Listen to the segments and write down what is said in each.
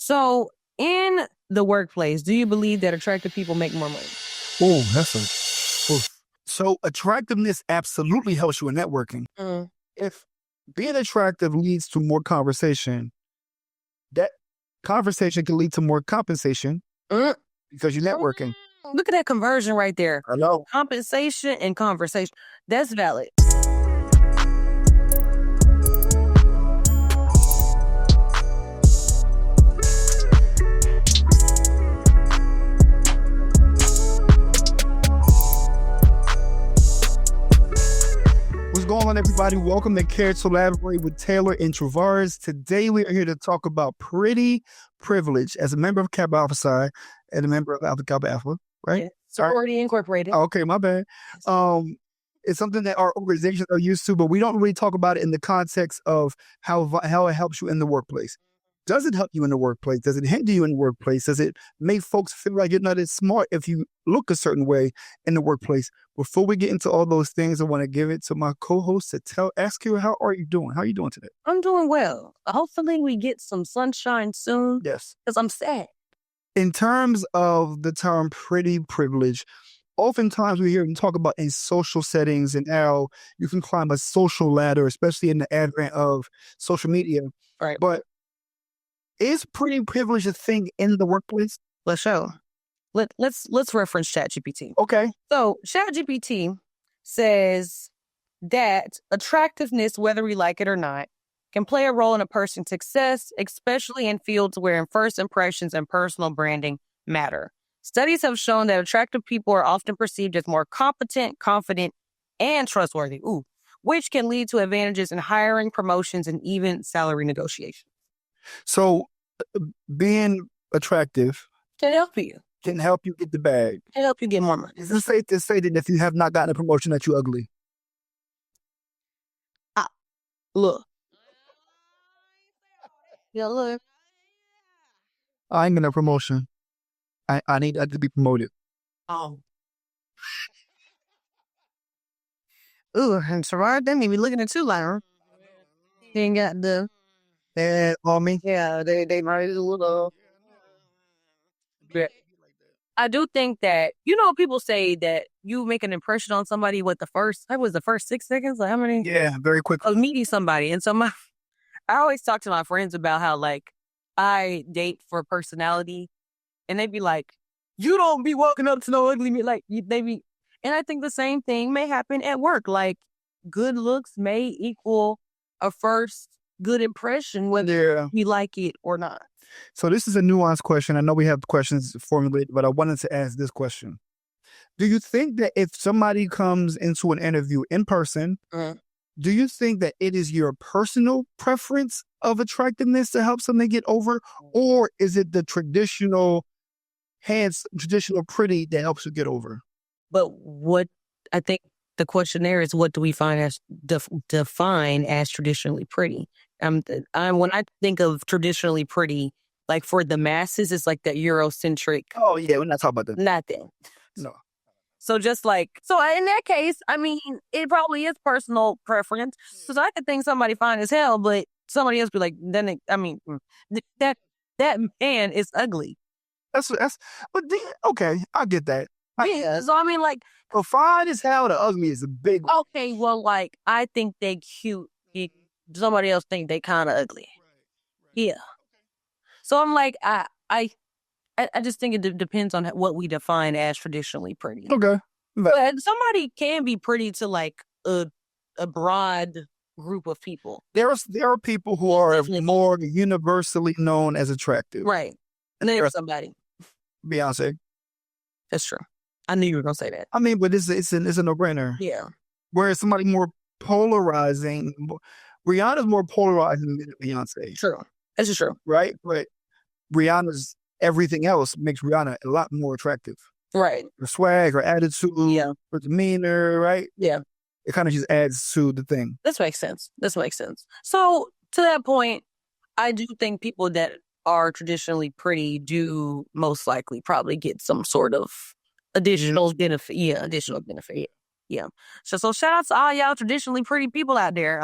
So in the workplace, do you believe that attractive people make more money? Oh, so attractiveness absolutely helps you in networking. If being attractive leads to more conversation, that conversation can lead to more compensation because you're networking. Look at that conversion right there. I know. Compensation and conversation. That's valid. What's going on, everybody? Welcome to Care to Elaborate with Taylor and Travarus. Today, we are here to talk about pretty privilege as a member of Kappa Alpha Psi and a member of Alpha Kappa Alpha, right? Yeah. Sorority Incorporated. Oh, okay, my bad. It's something that our organizations are used to, but we don't really talk about it in the context of how it helps you in the workplace. Does it help you in the workplace? Does it hinder you in the workplace? Does it make folks feel like you're not as smart if you look a certain way in the workplace? Before we get into all those things, I want to give it to my co-host to ask you, how are you doing? How are you doing today? I'm doing well. Hopefully we get some sunshine soon. Yes. Because I'm sad. In terms of the term pretty privilege, oftentimes we hear them talk about in social settings and how you can climb a social ladder, especially in the advent of social media. Right. But is pretty privilege a thing in the workplace? Let's show. Let's reference ChatGPT. Okay. So ChatGPT says that attractiveness, whether we like it or not, can play a role in a person's success, especially in fields where first impressions and personal branding matter. Studies have shown that attractive people are often perceived as more competent, confident, and trustworthy, which can lead to advantages in hiring, promotions, and even salary negotiations. So being attractive Can help you. Can help you get the bag. Can help you get more money. Is it safe to say that if you have not gotten a promotion that you're ugly? Look. Yeah, look. I ain't getting a promotion. I need to be promoted. And Travarus, they may be looking at you like, they ain't got the... They on me? Yeah, they might a little... I do think that, people say that you make an impression on somebody with the first 6 seconds? Like how many? Yeah, very quick. Of meeting somebody. And so I always talk to my friends about how I date for personality, and they be like, you don't be walking up to no ugly me. And I think the same thing may happen at work. Like good looks may equal a first good impression, whether we like it or not. So this is a nuanced question. I know we have questions formulated, but I wanted to ask this question. Do you think that if somebody comes into an interview in person, do you think that it is your personal preference of attractiveness to help somebody get over? Or is it the traditional pretty that helps you get over? But what I think the question there is, what do we define as traditionally pretty? When I think of traditionally pretty, like for the masses, it's like that Eurocentric. Oh yeah, we're not talking about that. Nothing. No. So in that case, I mean, it probably is personal preference. Because I could think somebody fine as hell, but somebody else be like, that man is ugly. Okay, I get that. Yeah, so I mean, well, fine as hell, the ugly is a big one. Okay, well, I think they cute. Somebody else think they kind of ugly. Yeah. So I'm like, I just think it depends on what we define as traditionally pretty. Okay. But somebody can be pretty to a broad group of people. There are people who are more universally known as attractive. Right. And there's somebody. Beyonce. That's true. I knew you were going to say that. I mean, but it's a no-brainer. Yeah. Whereas somebody more polarizing, Rihanna's more polarizing than Beyonce. True. That's true. Right? But Rihanna's everything else makes Rihanna a lot more attractive. Right. Her swag, her attitude, her demeanor, right? Yeah. It kind of just adds to the thing. This makes sense. So to that point, I do think people that are traditionally pretty do most likely probably get some sort of additional benefit. Yeah, additional benefit. Yeah. So shout out to all y'all traditionally pretty people out there.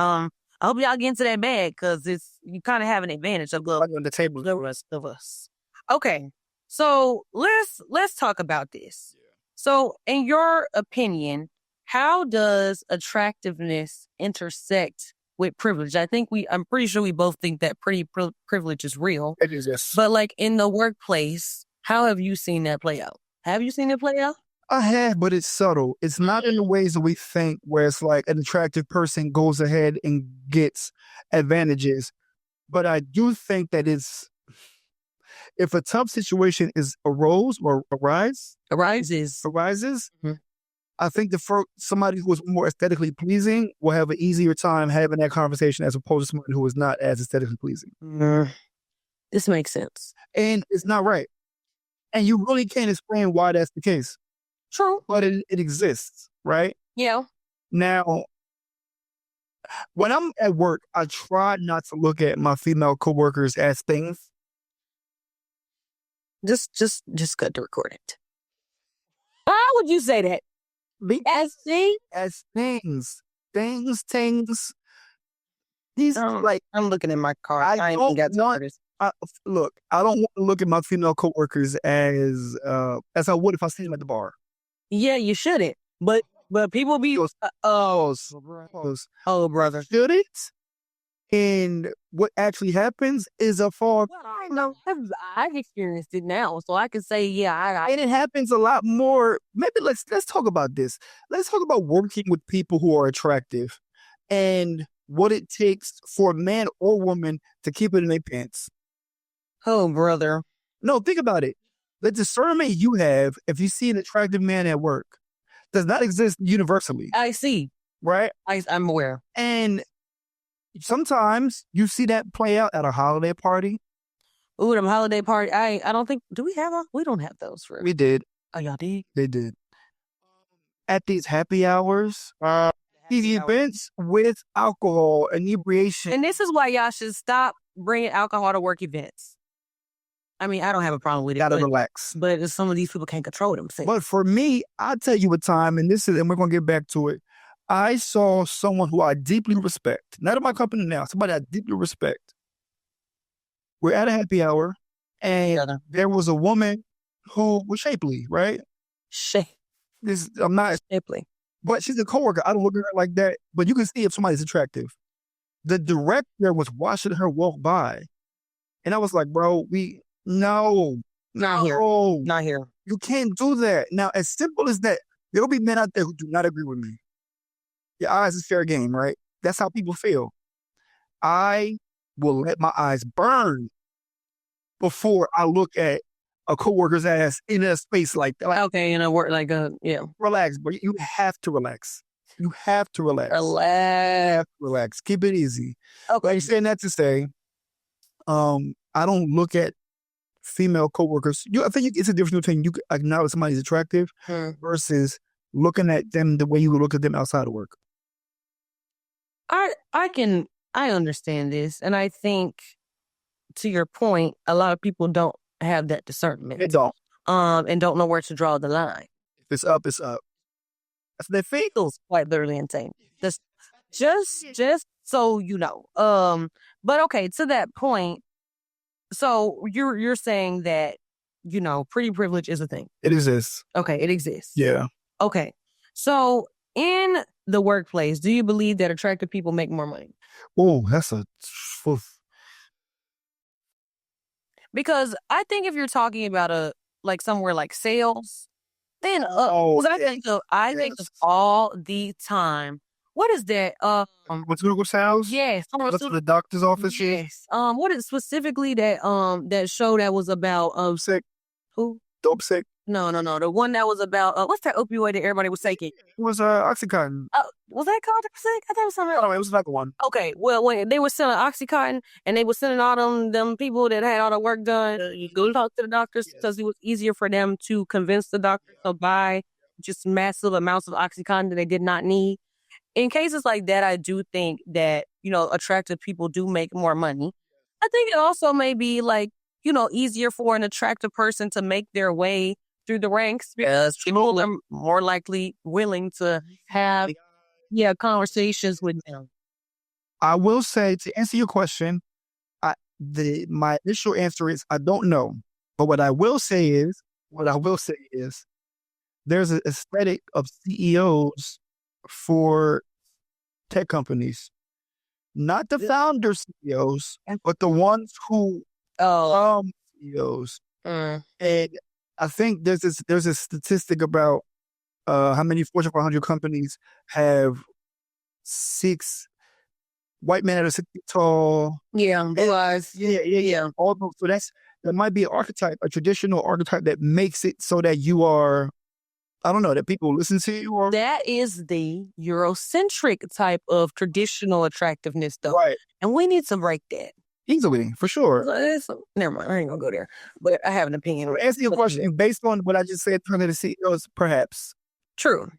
I hope y'all get into that bag because you kind of have an advantage of the table. the rest of us. Okay, so let's talk about this. So, in your opinion, how does attractiveness intersect with privilege? I'm pretty sure we both think that privilege is real. It is, yes. But like in the workplace, how have you seen that play out? Have you seen it play out? I have, but it's subtle. It's not in the ways that we think, where it's like an attractive person goes ahead and gets advantages. But I do think that if a tough situation arises, Mhm. I think somebody who is more aesthetically pleasing will have an easier time having that conversation as opposed to somebody who is not as aesthetically pleasing. This makes sense. And it's not right. And you really can't explain why that's the case. True. But it exists, right? Yeah. Now, when I'm at work, I try not to look at my female coworkers as things. Just cut the recording. How would you say that? As things? As things. Things. These, like, I'm looking at my car. I don't ain't got want, I don't want to look at my female coworkers as I would if I see them at the bar. Yeah, you shouldn't. But people be brother. Shouldn't? And what actually happens is a fall. Well, I know. I've experienced it now, so I can say, yeah, and it happens a lot more. Maybe let's talk about this. Let's talk about working with people who are attractive and what it takes for a man or woman to keep it in their pants. Oh, brother. No, think about it. The discernment you have if you see an attractive man at work does not exist universally. I see. Right? I'm aware. And sometimes you see that play out at a holiday party. Ooh, them holiday party. I don't think, do we have we don't have those for. We did. Oh, y'all did? They did. At these happy hours, these events with alcohol, inebriation. And this is why y'all should stop bringing alcohol to work events. I mean, I don't have a problem with it. Gotta relax. But some of these people can't control themselves. But for me, I'll tell you a time, and we're gonna get back to it. I saw someone who I deeply respect, not in my company now, somebody I deeply respect. We're at a happy hour, and there was a woman who was shapely, right? I'm not shapely, but she's a coworker. I don't look at her like that, but you can see if somebody's attractive. The director was watching her walk by, and I was like, bro, not here. You can't do that. Now, as simple as that, there'll be men out there who do not agree with me. Your eyes is fair game, right? That's how people feel. I will let my eyes burn before I look at a coworker's ass in a space like that. Okay, in a work yeah. Relax, but you have to relax. You have to relax. Relax. Keep it easy. Okay. Like saying that to say, I don't look at female coworkers. I think it's a difference between you acknowledge somebody's attractive versus looking at them the way you would look at them outside of work. I understand this, and I think to your point, a lot of people don't have that discernment. They don't. And don't know where to draw the line. If it's up, it's up. That's their feet. Feels quite literally insane. Just so you know. But okay, to that point, so you're saying that, pretty privilege is a thing. It exists. Okay, it exists. Yeah. Okay. So in the workplace, do you believe that attractive people make more money? Oh, that's because I think if you're talking about somewhere like sales, then I think of all the time. What is that? Pharmaceutical sales? Yes. The doctor's office? Yes. What is specifically that show that was about sick? Who? Dope sick. No. The one that was about what's that opioid that everybody was taking? It was Oxycontin. Was that called sick? I thought it was something else. No, it was another one. Okay, well, when they were selling Oxycontin and they were sending all them people that had all the work done, you go talk to the doctors because it was easier for them to convince the doctor to buy just massive amounts of Oxycontin that they did not need. In cases like that, I do think that, attractive people do make more money. I think it also may be easier for an attractive person to make their way through the ranks because people are more likely willing to have conversations with them. I will say, to answer your question, my initial answer is I don't know. But what I will say is, there's an aesthetic of CEOs for tech companies, not the founder CEOs, but the ones who CEOs. And I think there's a statistic about how many Fortune 500 companies have 6 white men that are 6 feet tall. Yeah, blue eyes. Yeah. All those, so that might be an archetype, a traditional archetype that makes it so that you are, I don't know, that people listen to you. Or that is the Eurocentric type of traditional attractiveness, though. Right. And we need to break that. Easily, for sure. Never mind, I ain't gonna go there. But I have an opinion. So answer your question, based on what I just said, turn to the CEOs, perhaps. True.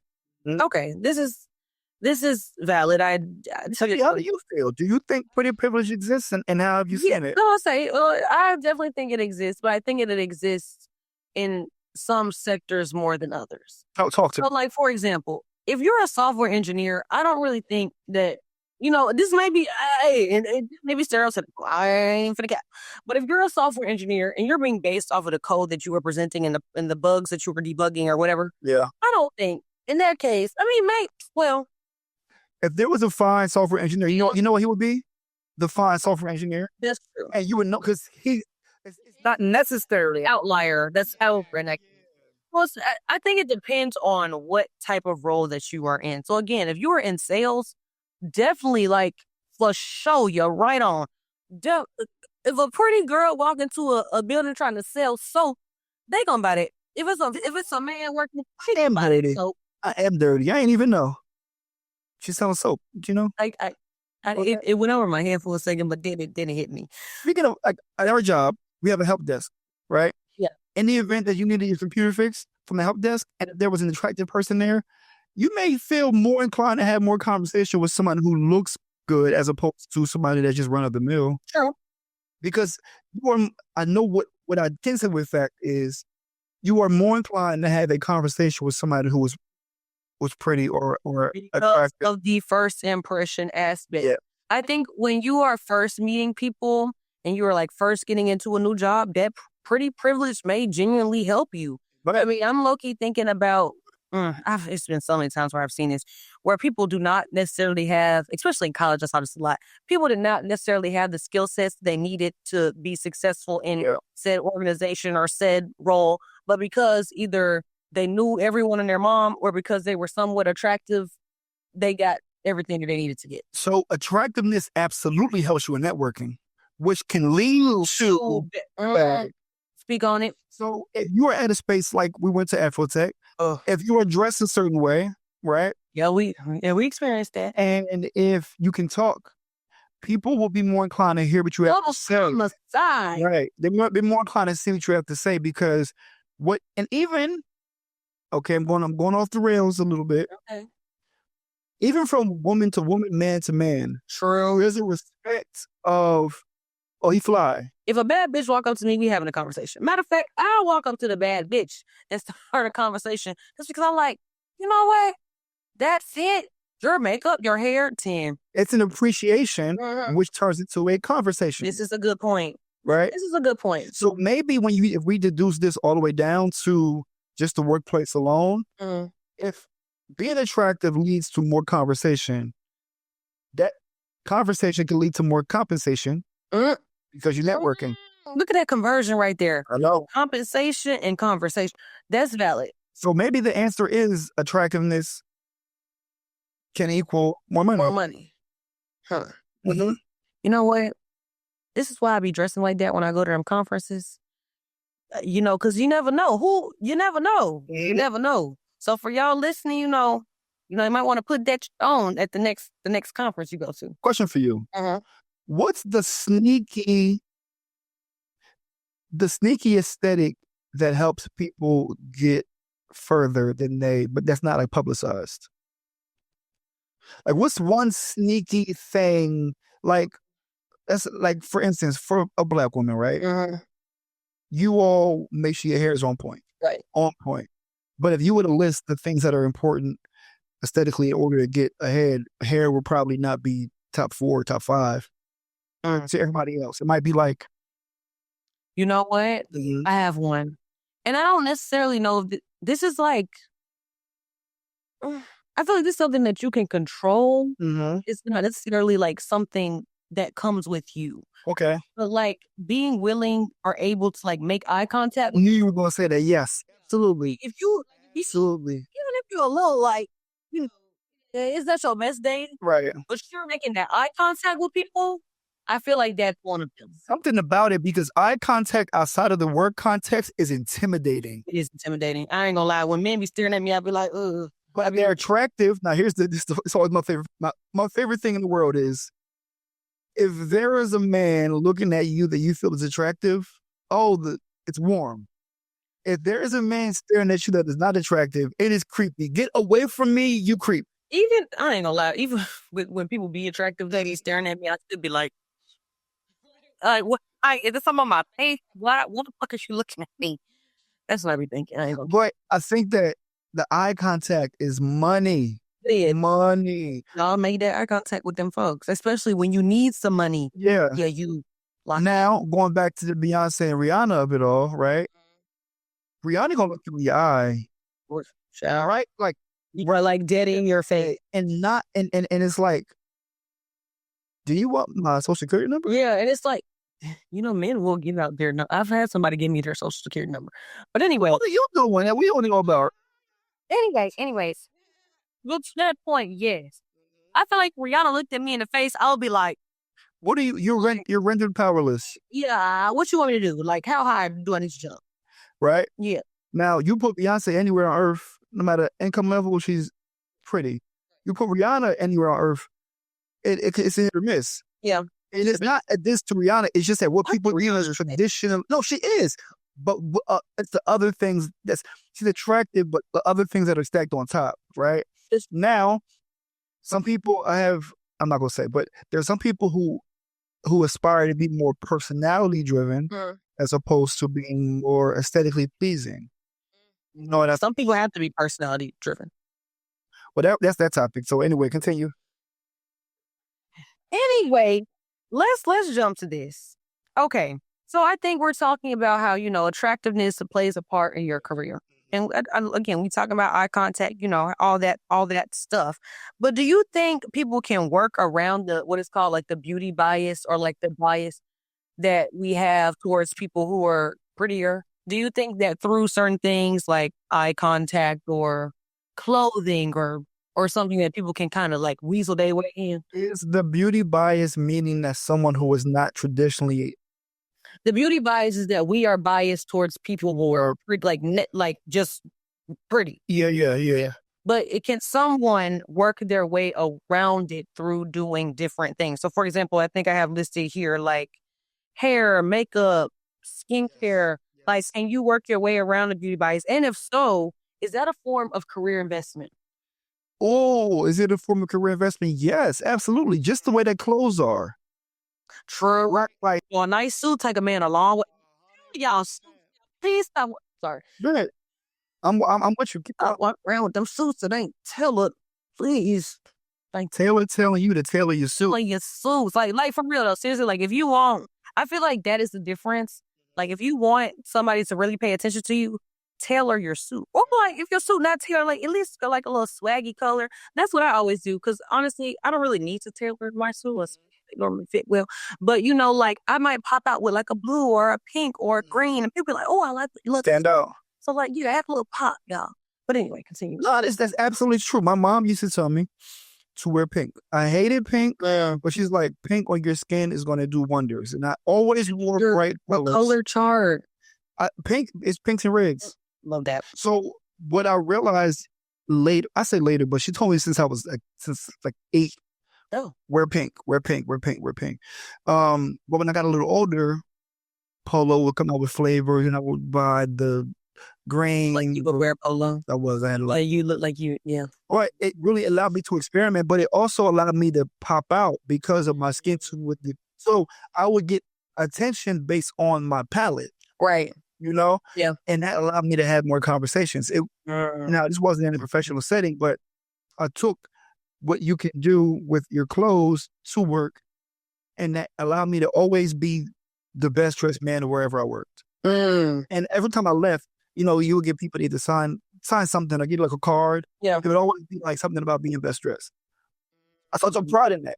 Okay, this is valid. How do you feel? Do you think pretty privilege exists, and how have you seen it? No, I definitely think it exists, but I think it exists in some sectors more than others. Talk to me. So, like, for example, if you're a software engineer, I don't really think that, this may be, and it may be stereotypical. I ain't finna cap. But if you're a software engineer and you're being based off of the code that you were presenting and the bugs that you were debugging or whatever, yeah, I don't think in that case, if there was a fine software engineer, you know what he would be? The fine software engineer. That's true. And you would know, because it's not necessarily outlier. That's how. Well, I think it depends on what type of role that you are in. So again, if you are in sales, definitely for sure, you're right on. If a pretty girl walk into a building trying to sell soap, they gonna buy it. If it's a man working, she didn't buy it. Soap. I am dirty. I ain't even know. She's selling soap. Do you know? It went over my head for a second, but then it hit me. Speaking of, at our job, we have a help desk, right? Yeah. In the event that you needed your computer fixed from the help desk, and if there was an attractive person there, you may feel more inclined to have more conversation with someone who looks good as opposed to somebody that's just run of the mill. Sure. Because I know what I can say with that is you are more inclined to have a conversation with somebody who was pretty or attractive. Of the first impression aspect. Yeah. I think when you are first meeting people and you are first getting into a new job, that pretty privilege may genuinely help you. But I'm low-key thinking about, it's been so many times where I've seen this, where people do not necessarily have, especially in college, I saw this a lot, people did not necessarily have the skill sets they needed to be successful in said organization or said role, but because either they knew everyone and their mom, or because they were somewhat attractive, they got everything that they needed to get. So attractiveness absolutely helps you in networking, which can lead to speak on it. So if you are at a space like we went to Afrotech, if you are dressed a certain way, right? Yeah, we experienced that. And if you can talk, people will be more inclined to hear what you have to say. On the side. Right. They might be more inclined to see what you have to say because I'm going off the rails a little bit. Okay. Even from woman to woman, man to man. True. There's a respect of, he fly. If a bad bitch walk up to me, we having a conversation. Matter of fact, I'll walk up to the bad bitch and start a conversation just because I'm like, you know what? That's it. Your makeup, your hair, 10. It's an appreciation, which turns into a conversation. This is a good point. Right? This is a good point. So maybe if we deduce this all the way down to just the workplace alone, if being attractive leads to more conversation, that conversation can lead to more compensation because you're networking. Look at that conversion right there. I know. Compensation and conversation. That's valid. So maybe the answer is attractiveness can equal more money. More money. Huh. Mm-hmm. You know what? This is why I be dressing like that when I go to them conferences. Because you never know. You never know. You never know. So for y'all listening, you might want to put that on at the next conference you go to. Question for you. What's the sneaky aesthetic that helps people get further than but that's not publicized? What's one sneaky thing, that's for instance, for a Black woman, right? You all make sure your hair is on point. Right. On point. But if you were to list the things that are important aesthetically in order to get ahead, hair will probably not be top 4, top 5 to everybody else. It might be like, You know what? I have one. And I don't necessarily know if this is like, I feel like this is something that you can control. It's not necessarily like something that comes with you. okay. But like being willing or able to like make eye contact. I knew you were going to say that. Yes, absolutely. Absolutely. Even if you're a little like, you know, is that your best day? Right. But you're making that eye contact with people. I feel like that's one of them. Something about it, because eye contact outside of the work context is intimidating. It is intimidating. I ain't gonna lie. When men be staring at me, I'd be like, ugh. But they're attractive. Now, it's always my favorite. My favorite thing in the world is if there is a man looking at you that you feel is attractive, it's warm. If there is a man staring at you that is not attractive, it is creepy. Get away from me, you creep. Even, I ain't gonna lie, even when people be attractive, they be staring at me, I still be like, what? Is this something on my face? What the fuck is you looking at me? That's what I be thinking. I ain't gonna. But I think that the eye contact is money. Money. Y'all make that eye contact with them folks, especially when you need some money. Yeah. Yeah, you. Now, going back to the Beyonce and Rihanna of it all, right? Rihanna gonna look through your eye. All right? Like, we're like dead in your face. And it's like, do you want my social security number? Yeah, and it's like, men will give out their number. I've had somebody give me their social security number. But anyway. Well, you know one that we only know about. Anyways. Look, to that point, yes. I feel like Rihanna looked at me in the face, I'll be like, what are you're rendered powerless. Yeah, what you want me to do? Like, how high do I need to jump? Right? Yeah. Now, you put Beyonce anywhere on earth, no matter income level, she's pretty. You put Rihanna anywhere on earth, it's a hit or miss. Yeah. And it's not a diss to Rihanna, it's just that what people realize is traditional. No, she is. But it's the other things she's attractive, but the other things that are stacked on top, right? Now, some people I'm not going to say, but there's some people who aspire to be more personality driven as opposed to being more aesthetically pleasing. You know, some people have to be personality driven. Well, that's that topic. So anyway, continue. Anyway, let's jump to this. Okay. So I think we're talking about how, attractiveness plays a part in your career. And again, we talking about eye contact, all that stuff. But do you think people can work around what is called like the beauty bias, or like the bias that we have towards people who are prettier? Do you think that through certain things like eye contact or clothing or something that people can kind of like weasel their way in? Is the beauty bias meaning that someone who is not traditionally... The beauty bias is that we are biased towards people who are like just pretty. Yeah. But can someone work their way around it through doing different things? So, for example, I think I have listed here like hair, makeup, skincare. Like, can you work your way around the beauty bias? And if so, is that a form of career investment? Oh, is it a form of career investment? Yes, absolutely. Just the way that clothes are. True. Right. Like, a nice suit take a man a long way. Y'all, please stop. Sorry. Good. I'm with you. I walk around with them suits that ain't tailored. Please. Tailor telling you to tailor your suit. Like your suits. Like for real though. Seriously, like if you want, I feel like that is the difference. Like if you want somebody to really pay attention to you, tailor your suit. Or like if your suit not tailored, like at least go like a little swaggy color. That's what I always do. Cause honestly, I don't really need to tailor my suit. They normally fit well. But like I might pop out with like a blue or a pink or a green, and people be like, oh, I like it. Stand out. So like add a little pop, y'all. But anyway, continue. No, that's absolutely true. My mom used to tell me to wear pink. I hated pink, but she's like, pink on your skin is going to do wonders. And I always wore bright colors. Color chart. Pink is pinks and reds. Love that. So what I realized later, I say later, but she told me since I was since 8. Oh. Wear pink. But when I got a little older, Polo would come out with flavors, and I would buy the green. Like you would wear Polo? I had like you look like you, yeah. Right. It really allowed me to experiment, but it also allowed me to pop out because of my skin tone so I would get attention based on my palette. Right. Yeah. And that allowed me to have more conversations. Now, this wasn't in a professional setting, but I took what you can do with your clothes to work, and that allowed me to always be the best dressed man wherever I worked. And every time I left, you would get people to either sign something or give like a card. Yeah. It would always be like something about being best dressed. I felt some pride in that.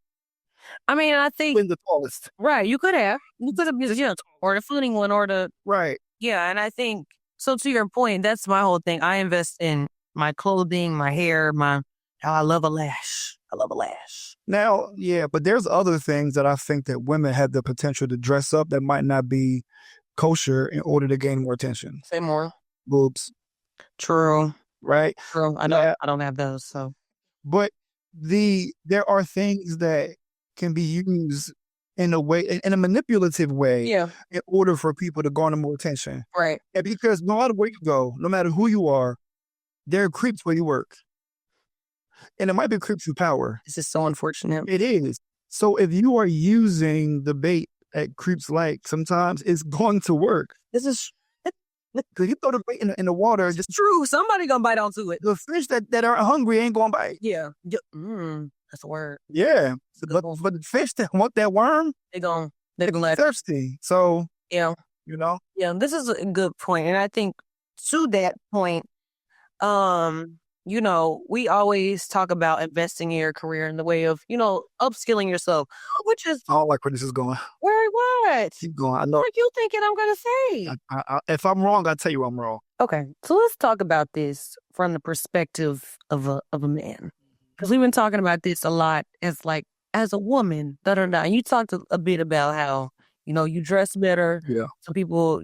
I mean, I think Being the tallest. right. You could have or the footing one or the Right. yeah. And I think so. To your point, that's my whole thing. I invest in my clothing, my hair, how I love a lash. I love a lash. Now, yeah, but there's other things that I think that women have the potential to dress up that might not be kosher in order to gain more attention. Say more. Boobs. True. Right. True. I know. I don't have those. So, but there are things that can be used in a manipulative way, yeah, in order for people to garner more attention. Right. And because no matter where you go, no matter who you are, there are creeps where you work. And it might be creeps with power. This is so unfortunate. It is. So if you are using the bait that creeps like, sometimes it's going to work. This is because you throw the bait in the water. Just true. Somebody gonna bite onto it. The fish that aren't hungry ain't gonna bite. Yeah. That's a word. Yeah. But the fish that want that worm, they're gonna let thirsty. So yeah. Yeah, this is a good point. And I think to that point, we always talk about investing in your career in the way of, upskilling yourself, which is I don't like where this is going. Where what? Keep going. I know. What are you thinking I'm gonna say? If I'm wrong, I'll tell you I'm wrong. Okay. So let's talk about this from the perspective of a man. Because we've been talking about this a lot as a woman, And you talked a bit about how, you dress better. Yeah. Some people,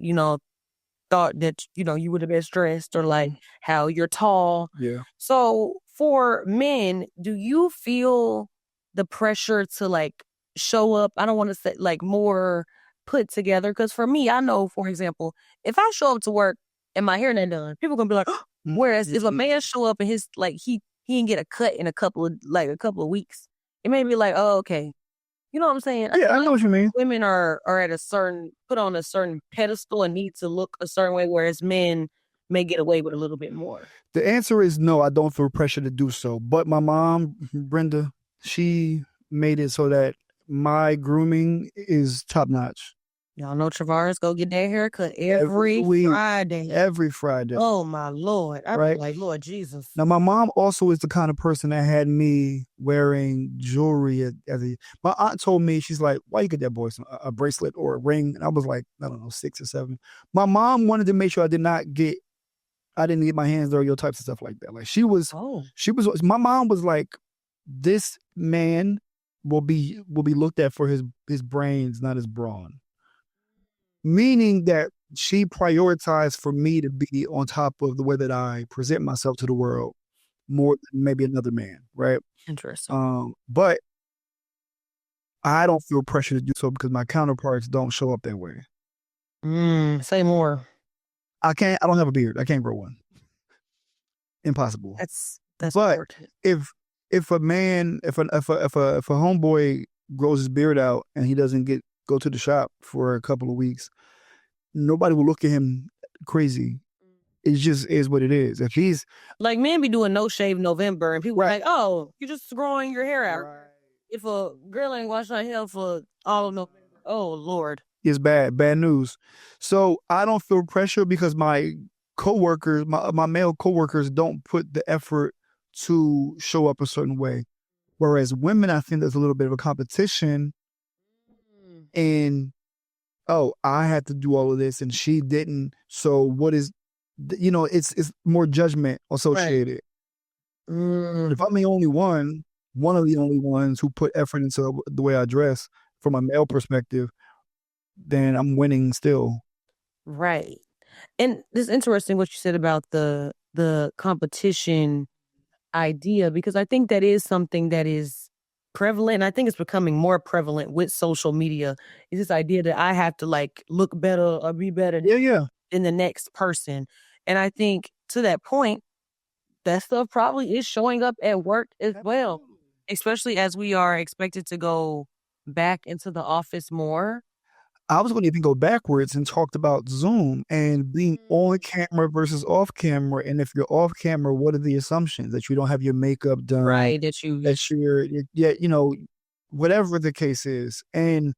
thought that, you were the best dressed, or how you're tall. Yeah. So for men, do you feel the pressure to show up? I don't want to say more put together. Because for me, I know, for example, if I show up to work and my hair not done, people gonna be like, whereas if a man show up and his he didn't get a cut in a couple of weeks, it may be like, oh, okay. You know what I'm saying? Yeah, I know what you mean. Women are at put on a certain pedestal and need to look a certain way, whereas men may get away with a little bit more. The answer is no, I don't feel pressure to do so. But my mom, Brenda, she made it so that my grooming is top notch. Y'all know Travarus go get that haircut every Friday. Every Friday. Oh, my Lord. I'm like, Lord Jesus. Now, my mom also is the kind of person that had me wearing jewelry. My aunt told me, she's like, why you get that boy a bracelet or a ring? And I was like, I don't know, 6 or 7. My mom wanted to make sure I didn't get my hands dirty or types of stuff like that. My mom was like, this man will be looked at for his brains, not his brawn. Meaning that she prioritized for me to be on top of the way that I present myself to the world more than maybe another man, right? Interesting. But I don't feel pressure to do so because my counterparts don't show up that way. Say more. I don't have a beard. I can't grow one. Impossible. That's but important. if a homeboy grows his beard out and he doesn't go to the shop for a couple of weeks, nobody will look at him crazy. It just is what it is. If he's men be doing no shave November and people are like, oh, you're just growing your hair out. Right. If a girl ain't washing her hair for all of November, oh Lord, it's bad news. So I don't feel pressure because my coworkers, my male coworkers, don't put the effort to show up a certain way. Whereas women, I think there's a little bit of a competition. And I had to do all of this and she didn't. So what is, it's more judgment associated. Right. If I'm the only one of the only ones who put effort into the way I dress from a male perspective, then I'm winning still. Right. And it's interesting what you said about the competition idea, because I think that is something that is prevalent. And I think it's becoming more prevalent with social media, is this idea that I have to look better or be better than the next person. And I think to that point, that stuff probably is showing up at work as well, especially as we are expected to go back into the office more. I was going to even go backwards and talked about Zoom and being on camera versus off camera. And if you're off camera, what are the assumptions? That you don't have your makeup done, Right. that you're, yeah, whatever the case is. And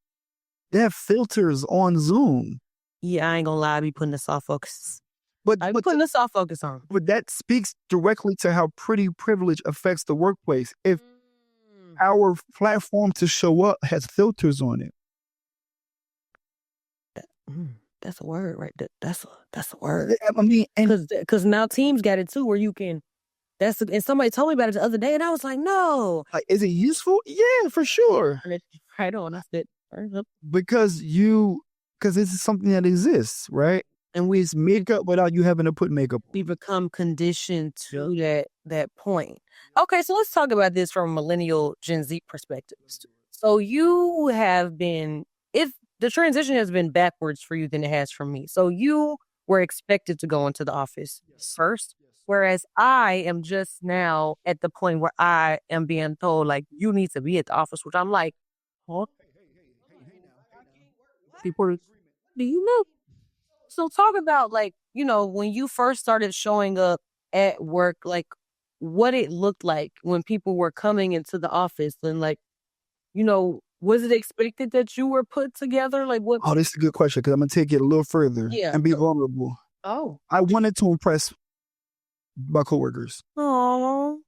they have filters on Zoom. Yeah, I ain't gonna lie, I be putting the soft focus. But I be putting the soft focus on. But that speaks directly to how pretty privilege affects the workplace. If our platform to show up has filters on it. That's a word, right? That's a word. I mean, because now Teams got it too, where you can. And somebody told me about it the other day, and I was like, no. Like, is it useful? Yeah, for sure. Right on. I said, because this is something that exists, right? And it's makeup without you having to put makeup. We become conditioned to that point. Okay, so let's talk about this from a millennial Gen Z perspective. So you have been, if the transition has been backwards for you than it has for me. So you were expected to go into the office first, whereas I am just now at the point where I am being told, like, you need to be at the office, which I'm like, huh? People, do you know? So talk about, like, when you first started showing up at work, like what it looked like when people were coming into the office, and like, was it expected that you were put together? Like what? Oh, this is a good question, because I'm going to take it a little further and be vulnerable. Oh. I wanted to impress my coworkers. Oh,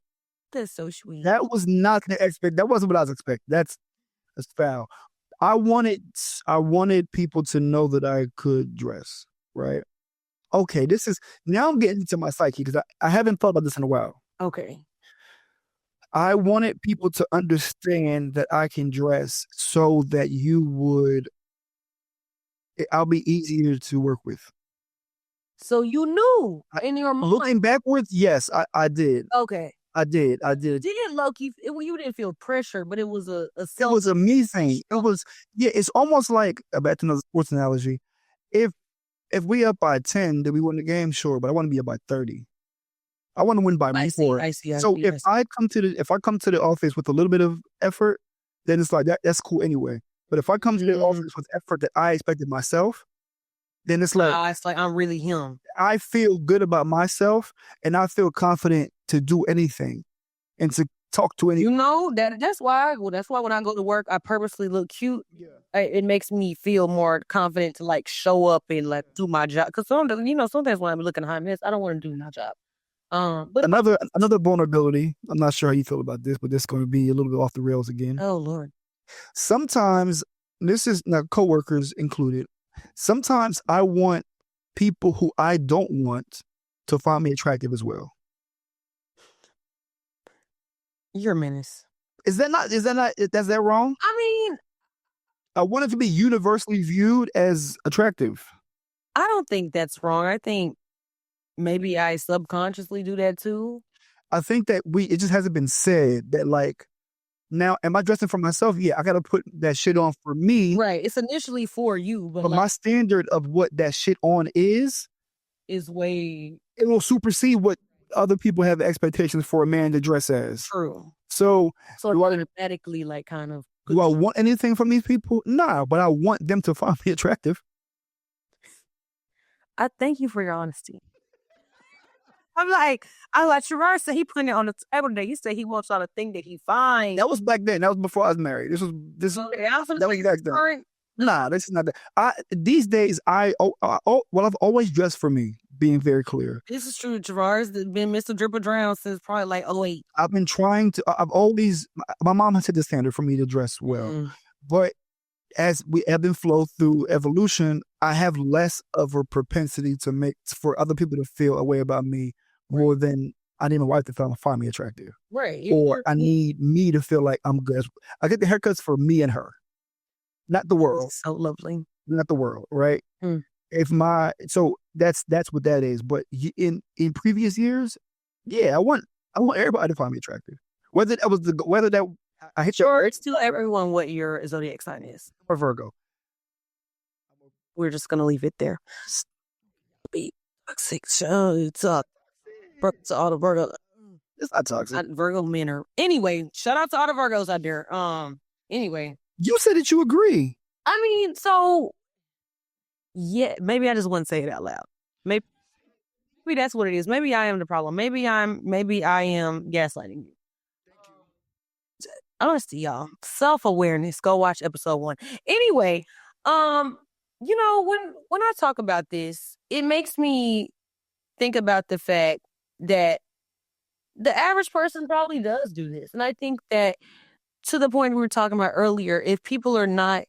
that's so sweet. That was not that wasn't what I was expecting. That's foul. I wanted people to know that I could dress, right? Okay, now I'm getting into my psyche, because I haven't thought about this in a while. Okay. I wanted people to understand that I can dress so that I'll be easier to work with. So you knew in your mind. Looking backwards, yes, I did. Okay. I did. Didn't low-key, you didn't feel pressure, but it was it was a me thing. It was, it's almost like, back to another sports analogy. If we up by 10, then we win the game, sure, but I want to be up by 30. I want to win by more. I see. So if I come to the office with a little bit of effort, then it's like that's cool anyway. But if I come to the office with effort that I expected myself, then it's like I'm really him. I feel good about myself, and I feel confident to do anything and to talk to anyone. That's why when I go to work, I purposely look cute. Yeah. It makes me feel more confident to like show up and like do my job. Because sometimes when I'm looking high mess, I don't want to do my job. But another vulnerability. I'm not sure how you feel about this, but this is going to be a little bit off the rails again. Oh Lord. Sometimes, this is not coworkers included. Sometimes I want people who I don't want to find me attractive as well. You're a menace. Is that wrong? I mean, I want it to be universally viewed as attractive. I don't think that's wrong. I think maybe I subconsciously do that too. I think that it just hasn't been said that, like, now, am I dressing for myself? Yeah, I got to put that shit on for me. Right. It's initially for you, but my standard of what that shit on is way. It will supersede what other people have expectations for a man to dress as. True. So automatically, like, kind of. Do I want anything from these people? Nah, but I want them to find me attractive. I thank you for your honesty. I'm like Travarus said he put it on the table today. He said he wants all the thing that he finds. That was back then. That was before I was married. That was current. Nah, this is not that. These days, I've always dressed for me, being very clear. This is true. Travarus has been Mr. Dripper Drown since probably like 08. I've been trying to, my mom has set the standard for me to dress well. But as we ebb and flow through evolution, I have less of a propensity for other people to feel a way about me more than I need my wife to find me attractive. Right. Or I need me to feel like I'm good. I get the haircuts for me and her, not the world. So lovely. Not the world, right? So that's what that is. But in previous years, yeah, I want everybody to find me attractive. I hit sure, tell everyone what your zodiac sign is. Or Virgo. We're just gonna leave it there. Be toxic. It's all the Virgo. It's not toxic. Virgo men are. Anyway, shout out to all the Virgos out there. Anyway, you said that you agree. I mean, so Yeah, maybe I just wouldn't say it out loud. Maybe that's what it is. Maybe I am the problem. Maybe I am gaslighting you. Honesty, y'all. Self-awareness. Go watch episode 1. Anyway, when I talk about this, it makes me think about the fact that the average person probably does do this. And I think that, to the point we were talking about earlier, if people are not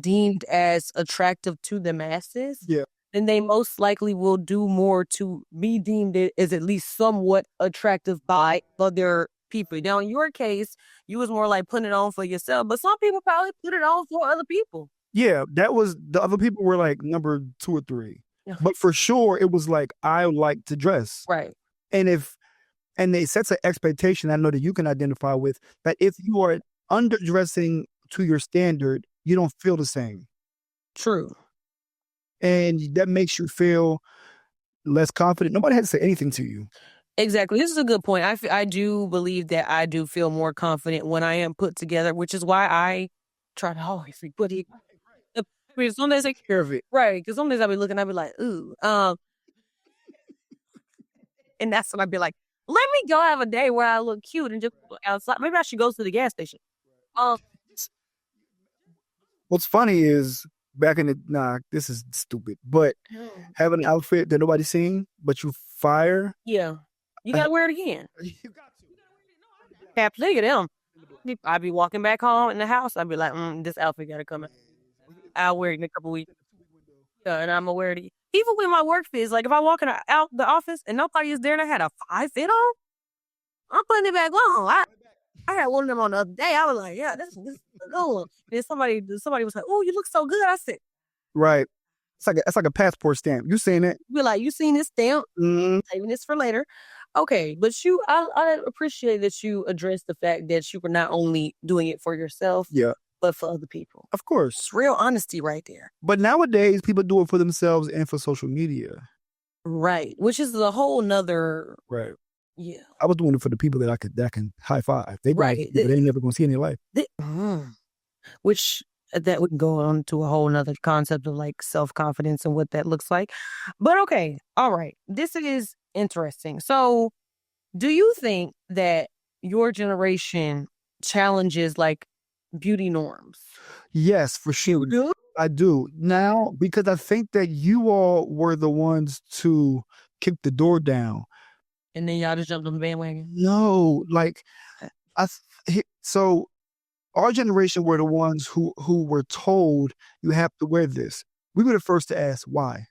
deemed as attractive to the masses, Yeah. then they most likely will do more to be deemed as at least somewhat attractive by other people. Now, in your case, you was more like putting it on for yourself, but some people probably put it on for other people. Yeah, that was the other people were like number 2 or 3. Yeah. But for sure, it was like I like to dress, Right. and it sets an expectation I know that you can identify with, that if you are underdressing to your standard, you don't feel the same, True. and that makes you feel less confident. Nobody had to say anything to you. Exactly. This is a good point. I do believe that I do feel more confident when I am put together, which is why I try to always be put together. Because some days, Care of it. right? Because some days I'll be looking, I'll be like, ooh, and that's when I'd be like, let me go have a day where I look cute and just go outside. Maybe I should go to the gas station. What's funny is this is stupid, but having an outfit that nobody's seen, but you fire. Yeah, you gotta wear it again. You got to. Have to look at them. I'd be walking back home in the house. I'd be like, this outfit gotta come out. I'll wear it in a couple weeks. And I'm gonna wear it. Even with my work fits, like if I walk out the office and nobody is there and I had a 5 fit on, I'm putting it back on. I had one of them on the other day. I was like, yeah, this is a good one. And somebody was like, oh, you look so good. I said, right. It's like a passport stamp. You seen it? Be like, you seen this stamp? Mm-hmm. Saving this for later. Okay, but I appreciate that you address the fact that you were not only doing it for yourself, Yeah, but for other people. of course. It's real honesty right there. But nowadays, people do it for themselves and for social media. Right, which is a whole nother. Right. Yeah. I was doing it for the people that can high five. They Right. They ain't never gonna see in their life. Which that would go on to a whole nother concept of like self-confidence and what that looks like. But okay, all right. This is interesting. So do you think that your generation challenges like beauty norms? Yes, for sure. Do? I do. Now, because I think that you all were the ones to kick the door down. And then y'all just jumped on the bandwagon? No, like so our generation were the ones who were told you have to wear this. We were the first to ask why.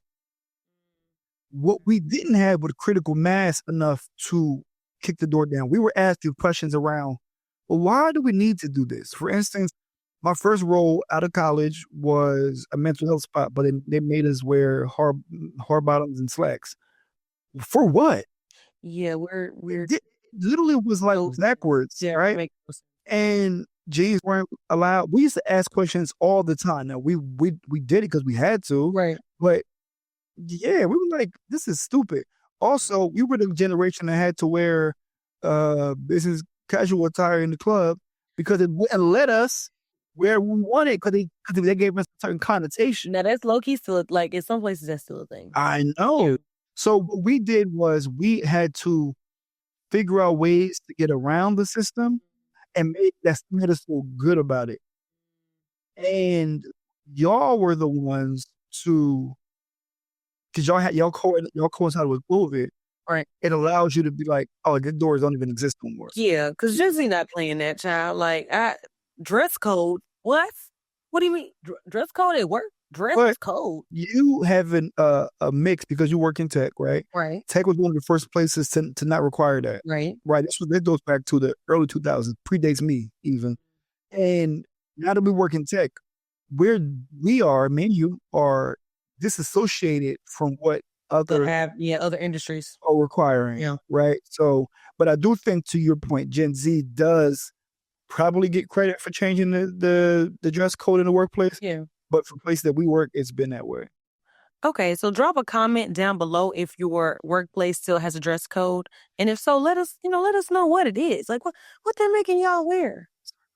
What we didn't have was critical mass enough to kick the door down. We were asking questions around, well, why do we need to do this? For instance, my first role out of college was a mental health spot, but they made us wear hard bottoms and slacks. For what? Yeah, we're literally was like backwards, right? And jeans weren't allowed. We used to ask questions all the time. Now we did it because we had to, right? But yeah, we were like, this is stupid. Also, we were the generation that had to wear business casual attire in the club because it wouldn't let us where we wanted because they gave us a certain connotation. Now that's low key still like in some places that's still a thing. I know. So what we did was we had to figure out ways to get around the system and made us feel good about it. And y'all were the ones to, because y'all coincided with COVID. Right. It allows you to be like, oh, the doors don't even exist no more. Yeah, because Jesse not playing that child. Like, dress code. What? What do you mean? Dress code at work? Dress code. You have a mix because you work in tech, right? Right. Tech was one of the first places to not require that. Right. Right. This goes back to the early 2000s, predates me even. And now that we work in tech, me and you are disassociated from what other industries are requiring. Yeah. Right. So, but I do think, to your point, Gen Z does probably get credit for changing the dress code in the workplace. Yeah. But for places that we work, it's been that way. Okay, so drop a comment down below if your workplace still has a dress code, and if so, let us know what it is. Like what they're making y'all wear.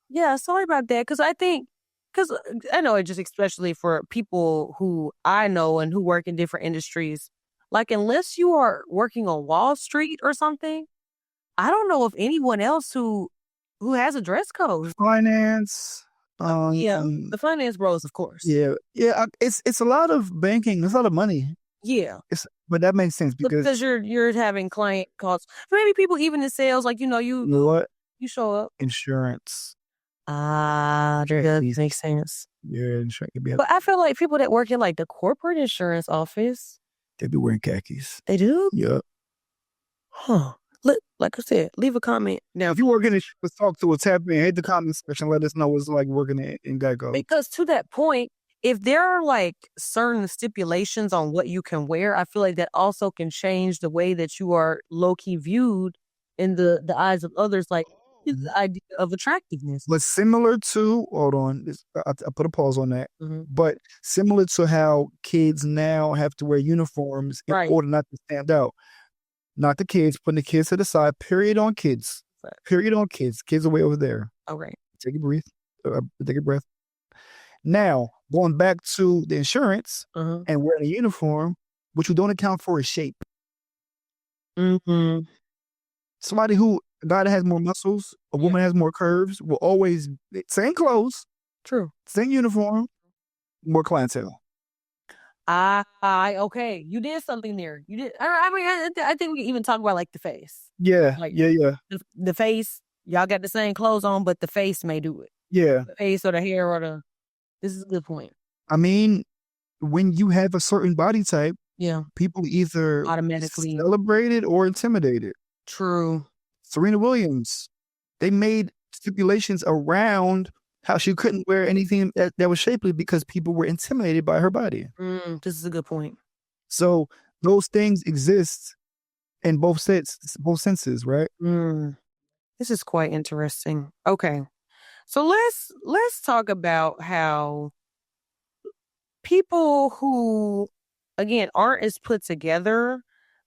Yeah, sorry about that, because I think because I know it just especially for people who I know and who work in different industries, like unless you are working on Wall Street or something, I don't know of anyone else who has a dress code. Finance. Yeah, the finance bros, of course. Yeah. It's a lot of banking. It's a lot of money. Yeah, But that makes sense because you're having client calls. Maybe people even in sales, like you know what? you show up. Insurance. That does make sense. Yeah, insurance. But I feel like people that work in like the corporate insurance office, They be wearing khakis. they do? Yeah. Huh. Like I said, leave a comment. Now, if you work in it, let's talk to us. Tap in, hit the comment section. Let us know what's like working in Geico. Because to that point, if there are like certain stipulations on what you can wear, I feel like that also can change the way that you are low key viewed in the eyes of others. Like the idea of attractiveness. But similar to, hold on, I put a pause on that. But similar to how kids now have to wear uniforms in order not to stand out. Not the kids, putting the kids to the side. Period on kids. Period on kids. Kids are way over there. Okay. Take a breath. Take a breath. Now, going back to the insurance and wearing a uniform, what you don't account for is shape. Somebody a guy that has more muscles, a woman has more curves, will always, same clothes. True. Same uniform, more clientele. Okay. You did something there. You did. I mean, I think we can even talk about like the face. Yeah. Like, yeah. The face, y'all got the same clothes on, but the face may do it. Yeah. The face or the hair or this is a good point. I mean, when you have a certain body type, people either automatically celebrated or intimidated. True. Serena Williams, they made stipulations around how she couldn't wear anything that was shapely because people were intimidated by her body. This is a good point. So those things exist in both senses, right? This is quite interesting. Okay. So let's talk about how people who, again, aren't as put together,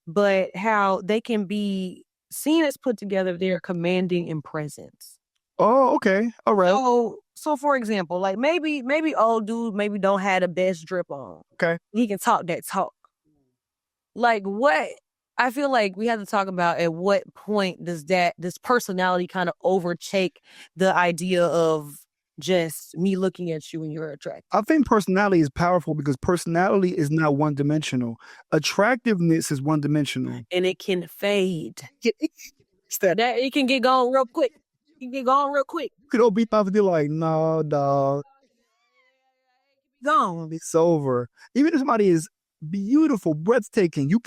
but how they can be seen as put together, they're commanding in presence. Oh, okay. All right. So for example, like maybe old dude maybe don't have the best drip on. Okay. He can talk that talk. Like what I feel like we have to talk about at what point does this personality kind of overtake the idea of just me looking at you and you're attractive? I think personality is powerful because personality is not one-dimensional. Attractiveness is one-dimensional. And it can fade. It can get gone real quick. You could all be powerful. Like, no, dog. Gone. It's over. Even if somebody is beautiful, breathtaking, you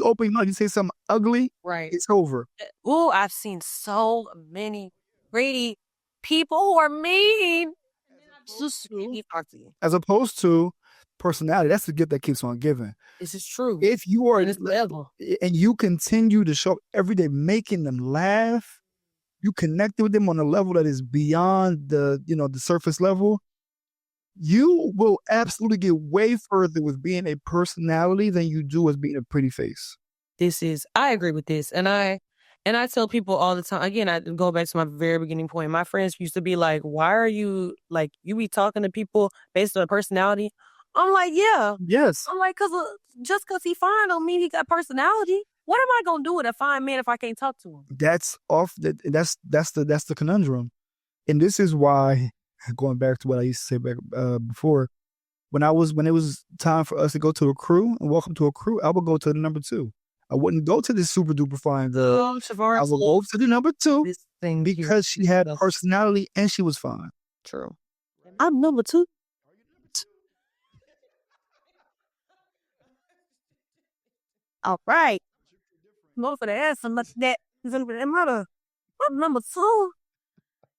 open your mouth, you say something ugly, right? It's over. Oh, I've seen so many pretty people who are mean. As opposed to personality, that's the gift that keeps on giving. This is true. If you are and you continue to show up every day, making them laugh, you connect with them on a level that is beyond the surface level, you will absolutely get way further with being a personality than you do as being a pretty face. I agree with this. And I tell people all the time, again, I go back to my very beginning point. My friends used to be like, why are you, like, you be talking to people based on personality? I'm like, yeah. Yes. I'm like, just because he fine don't mean he got personality. What am I going to do with a fine man if I can't talk to him? That's the conundrum. And this is why, going back to what I used to say back before, when it was time for us to go to a crew and welcome to a crew, I would go to the number 2. I wouldn't go to this super duper fine girl. Travarus. I would go to the number 2 because she had personality and she was fine. True. I'm number 2. All right. More for the ass and much that is in the number 2.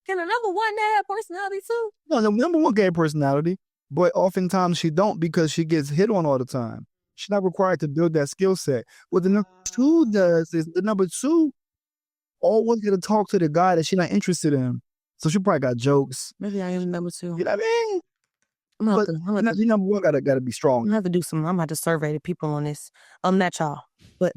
Can a number 1 have personality too? No, the number 1 can have personality, but oftentimes she don't because she gets hit on all the time. She's not required to build that skill set. What the number 2 does is the number 2 always going to talk to the guy that she's not interested in. So she probably got jokes. Maybe I am number 2. You know what I mean? The number 1 gotta be strong. I'm gonna have to do some. I'm gonna have to survey the people on this. Not y'all, but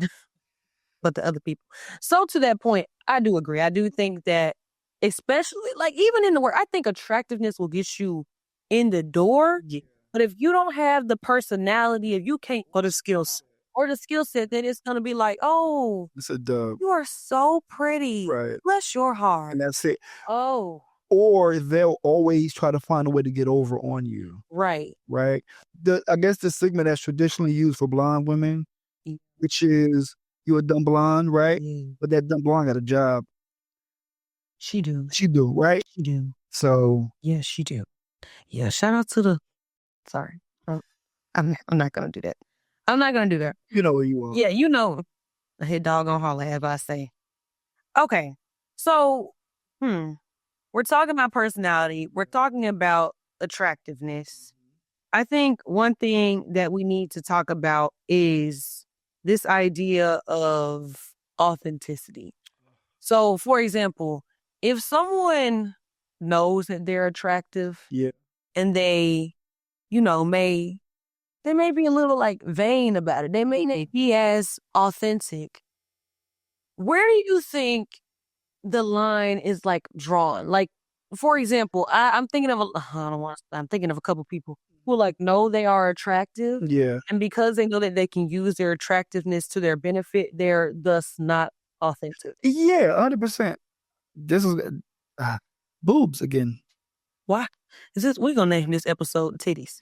the other people. So to that point, I do agree. I do think that especially like even in the work. I think attractiveness will get you in the door. Yeah. But if you don't have the personality, if you can't, or the skills, then it's gonna be like, oh, It's a dub. you are so pretty. Right. Bless your heart. And that's it. Oh, Or they'll always try to find a way to get over on you. right. Right. I guess the stigma that's traditionally used for blonde women, Mm. which is you're a dumb blonde, right? Mm. But that dumb blonde got a job. She do. She do, right? She do. So Yes, she do. Yeah. Shout out to the. Sorry, I'm not gonna do that. I'm not gonna do that. you know where you are. Yeah, you know, I hit dog on holler, as I say. Okay, so we're talking about personality. We're talking about attractiveness. I think one thing that we need to talk about is this idea of authenticity. So, for example, if someone knows that they're attractive Yeah. and they, they may be a little like vain about it. They may not be as authentic. Where do you think the line is like drawn? Like, for example, I'm thinking of I'm thinking of a couple people who like know they are attractive, Yeah. and because they know that they can use their attractiveness to their benefit, they're thus not authentic. Yeah, 100%. This is boobs again. Why? We're gonna name this episode "Titties"?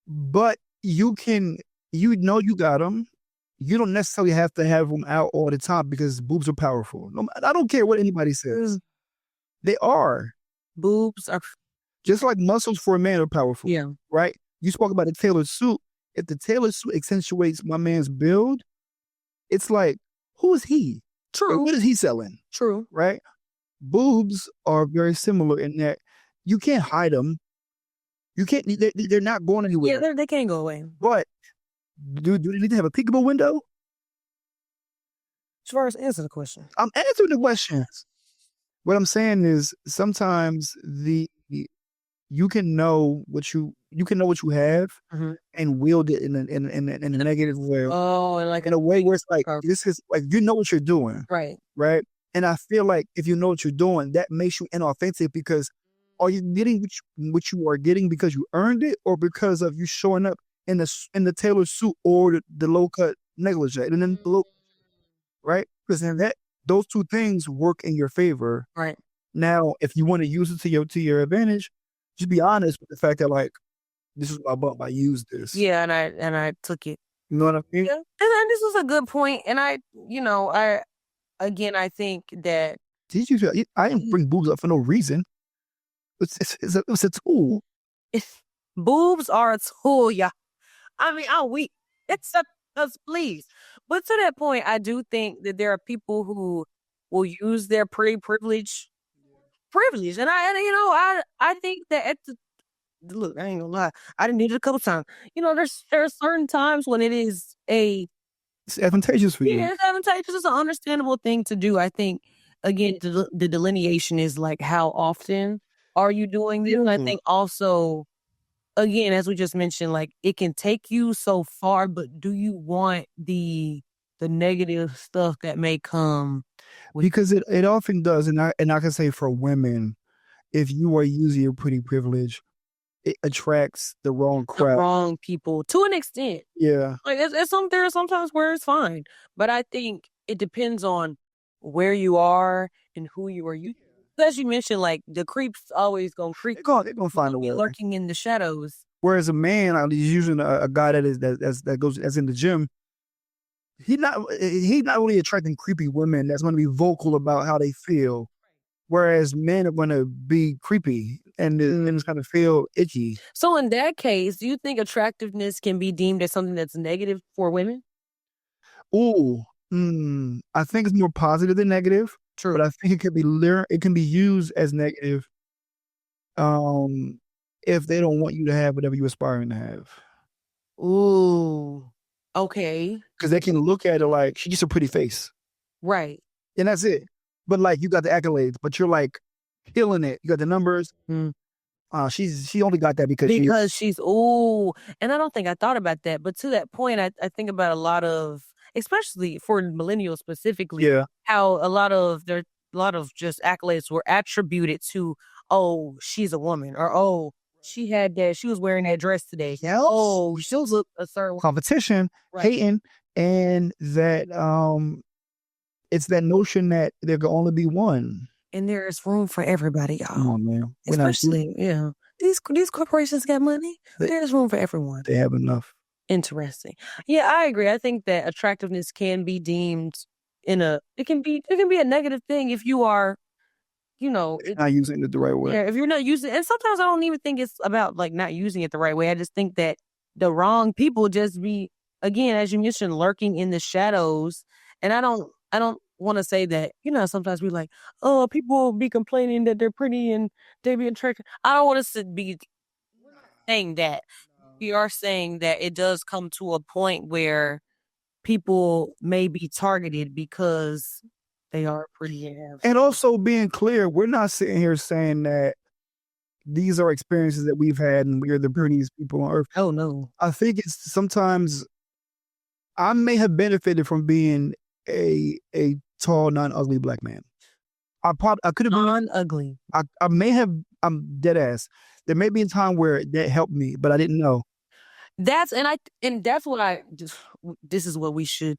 But you know you got them. You don't necessarily have to have them out all the time because boobs are powerful. I don't care what anybody says. They are. Boobs are Just like muscles for a man are powerful. Yeah. Right? You spoke about the tailored suit. If the tailored suit accentuates my man's build, it's like, who is he? True. What is he selling? True. Right? Boobs are very similar in that you can't hide them. You can't. They're not going anywhere. Yeah, they can't go away. But do they need to have a peekable window? Travarus, answer the question. I'm answering the questions. What I'm saying is sometimes you can know what you have and wield it in a negative way. Oh, and like in a way where it's like this is like you know what you're doing. Right. Right. And I feel like if you know what you're doing, that makes you inauthentic because are you getting what you are getting because you earned it or because of you showing up in the tailored suit or the low cut negligee and then the low, right? Because then those two things work in your favor. Right. Now, if you want to use it to your advantage, just be honest with the fact that like this is my bump. I used this. Yeah, and I took it. You know what I mean? Yeah. And this was a good point. And I think that I didn't bring boobs up for no reason. It's a tool. Boobs are a tool, yeah. I mean, it's please. But to that point, I do think that there are people who will use their pretty privilege, and I think that look, I ain't gonna lie, I didn't need it a couple times. There's certain times when it's advantageous for you. Yeah, it's advantageous. It's an understandable thing to do. I think again, the delineation is like how often are you doing this? And I think also, again, as we just mentioned, like it can take you so far, but do you want the negative stuff that may come? Because it often does, and I can say for women, if you are using your pretty privilege, it attracts the wrong crowd, the wrong people to an extent. Yeah, like there are sometimes where it's fine, but I think it depends on where you are and who you are. As you mentioned, like the creeps always gonna creep. They're gonna find a way, lurking in the shadows. Whereas a man, he's using a guy that's in the gym. He's not really attracting creepy women that's going to be vocal about how they feel. Whereas men are going to be creepy and it's going to feel itchy. So in that case, do you think attractiveness can be deemed as something that's negative for women? Ooh, I think it's more positive than negative. True. But I think it can be used as negative if they don't want you to have whatever you're aspiring to have. Ooh. Okay. Because they can look at it like she's just a pretty face. Right. And that's it. But like you got the accolades, but you're like killing it. You got the numbers. She only got that because she's ooh. And I don't think I thought about that. But to that point, I think about a lot of, especially for millennials specifically, how a lot of their lot of just accolades were attributed to, oh, she's a woman, or oh, she was wearing that dress today. Yes. Oh, she was a certain competition, Right. hating, and that it's that notion that there can only be one. And there's room for everybody, y'all. Come on, man. We're not- Especially, these corporations got money. There's room for everyone. they have enough. Interesting. Yeah, I agree. I think that attractiveness can be deemed it can be a negative thing if you are, Not using it the right way. yeah, if you're not using, and sometimes I don't even think it's about like not using it the right way. I just think that the wrong people just be, again, as you mentioned, lurking in the shadows. And I don't want to say that, sometimes we're like, oh, people be complaining that they're pretty and they be attractive. I don't want us to be saying that. We are saying that it does come to a point where people may be targeted because they are pretty and have. And also being clear, we're not sitting here saying that these are experiences that we've had and we're the prettiest people on earth. Oh no. I think it's sometimes I may have benefited from being a tall, non-ugly black man. I could have been Non-ugly. I may have. I'm dead ass. There may be a time where that helped me, but I didn't know. That's what I just. This is what we should,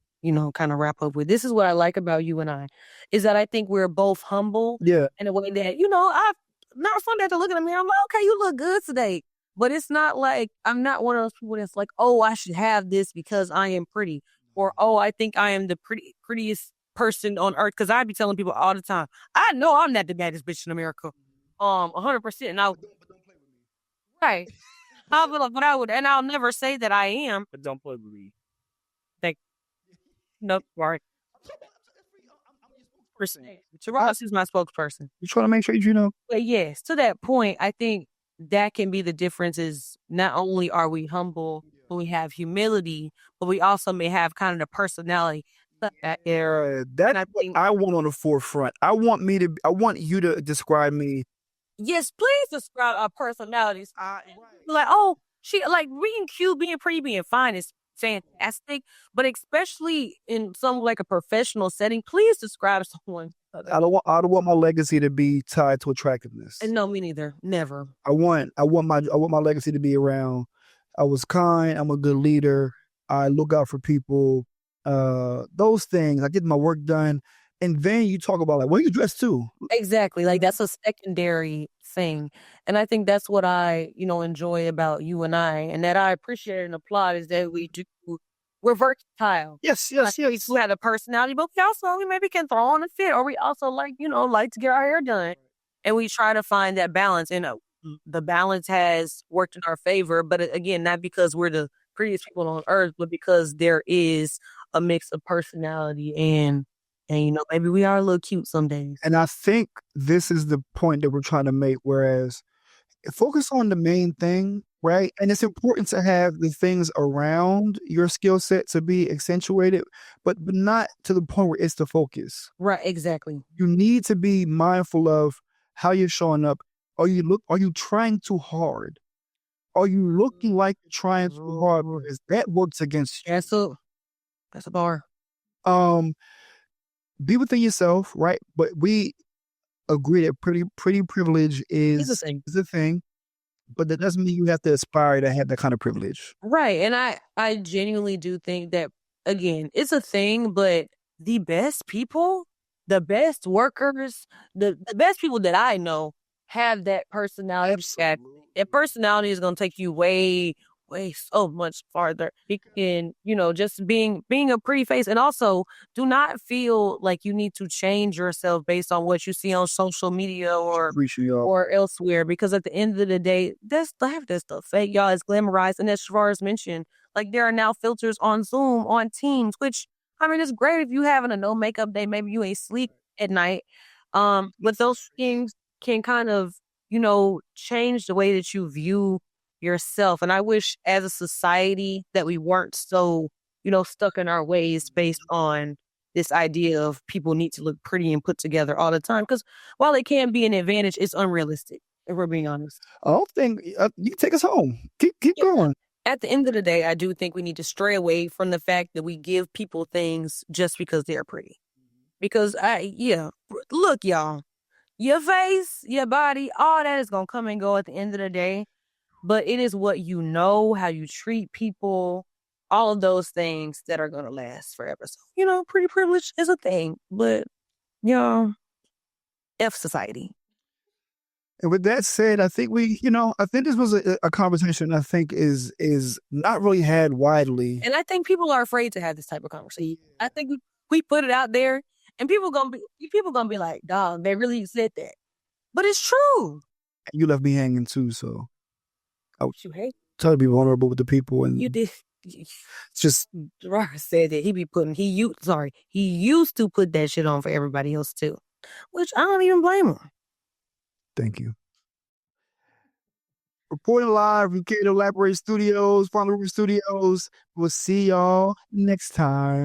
kind of wrap up with. This is what I like about you and I, is that I think we're both humble. Yeah. In a way that I've not fun to look in the mirror. I'm like, okay, you look good today, but it's not like I'm not one of those people that's like, oh, I should have this because I am pretty, or oh, I think I am the prettiest person on earth. Because I be telling people all the time, I know I'm not the baddest bitch in America, 100%. And right. I'll never say that I am, but don't play with me. Nope, right. Travarus is my spokesperson. You trying to make sure you know. But yes, to that point, I think that can be the difference. Is not only are we humble, but we have humility, but we also may have kind of the personality. I want on the forefront. I want you to describe me. Yes, please describe our personalities. Like, oh, she like being cute, being pretty, being fine is fantastic, but especially in some like a professional setting, please describe someone. I don't want my legacy to be tied to attractiveness. And no, me neither. Never. I want my legacy to be around. I was kind. I'm a good leader. I look out for people. Those things. I get my work done. And then you talk about like, what you dressed too? Exactly. Like that's a secondary thing. And I think that's what I, enjoy about you and I, and that I appreciate and applaud is that we're versatile. Yes. We have a personality, but we maybe can throw on a fit, or we also like to get our hair done. And we try to find that balance. And the balance has worked in our favor, but again, not because we're the prettiest people on earth, but because there is a mix of personality and maybe we are a little cute some days. And I think this is the point that we're trying to make, whereas focus on the main thing, right? And it's important to have the things around your skill set to be accentuated, but not to the point where it's the focus. Right, exactly. You need to be mindful of how you're showing up. Are you trying too hard? Are you looking like you're trying too hard? Because that works against you. That's a bar. Be within yourself, right? But we agree that pretty privilege is a thing, but that doesn't mean you have to aspire to have that kind of privilege. Right. And I genuinely do think that, again, it's a thing, but the best people, the best workers, the best people that I know have that personality. Absolutely. That personality is going to take you way so much farther. It can, just being a pretty face. And also, do not feel like you need to change yourself based on what you see on social media or elsewhere. Because at the end of the day, that stuff fake, y'all. It's glamorized. And as Travarus mentioned, like there are now filters on Zoom, on Teams, which, I mean, it's great if you having a no makeup day. Maybe you ain't sleep at night. But those things can kind of, change the way that you view yourself. And I wish as a society that we weren't so, stuck in our ways based on this idea of people need to look pretty and put together all the time. Because while it can be an advantage, it's unrealistic, if we're being honest. I don't think you can take us home. Keep going. At the end of the day, I do think we need to stray away from the fact that we give people things just because they're pretty. Because look, y'all, your face, your body, all that is gonna come and go at the end of the day. But it is what you know, how you treat people, all of those things that are gonna last forever. So, pretty privilege is a thing, but F society. And with that said, I think I think this was a conversation I think is not really had widely. And I think people are afraid to have this type of conversation. I think we put it out there and people gonna be like, dog, they really said that. But it's true. You left me hanging too, so You hate. try to be vulnerable with the people, and You did. just Travarus said that he used to put that shit on for everybody else too, which I don't even blame him. thank you. Reporting live from Cato Elaborate Studios, Farm Studios. We'll see y'all next time.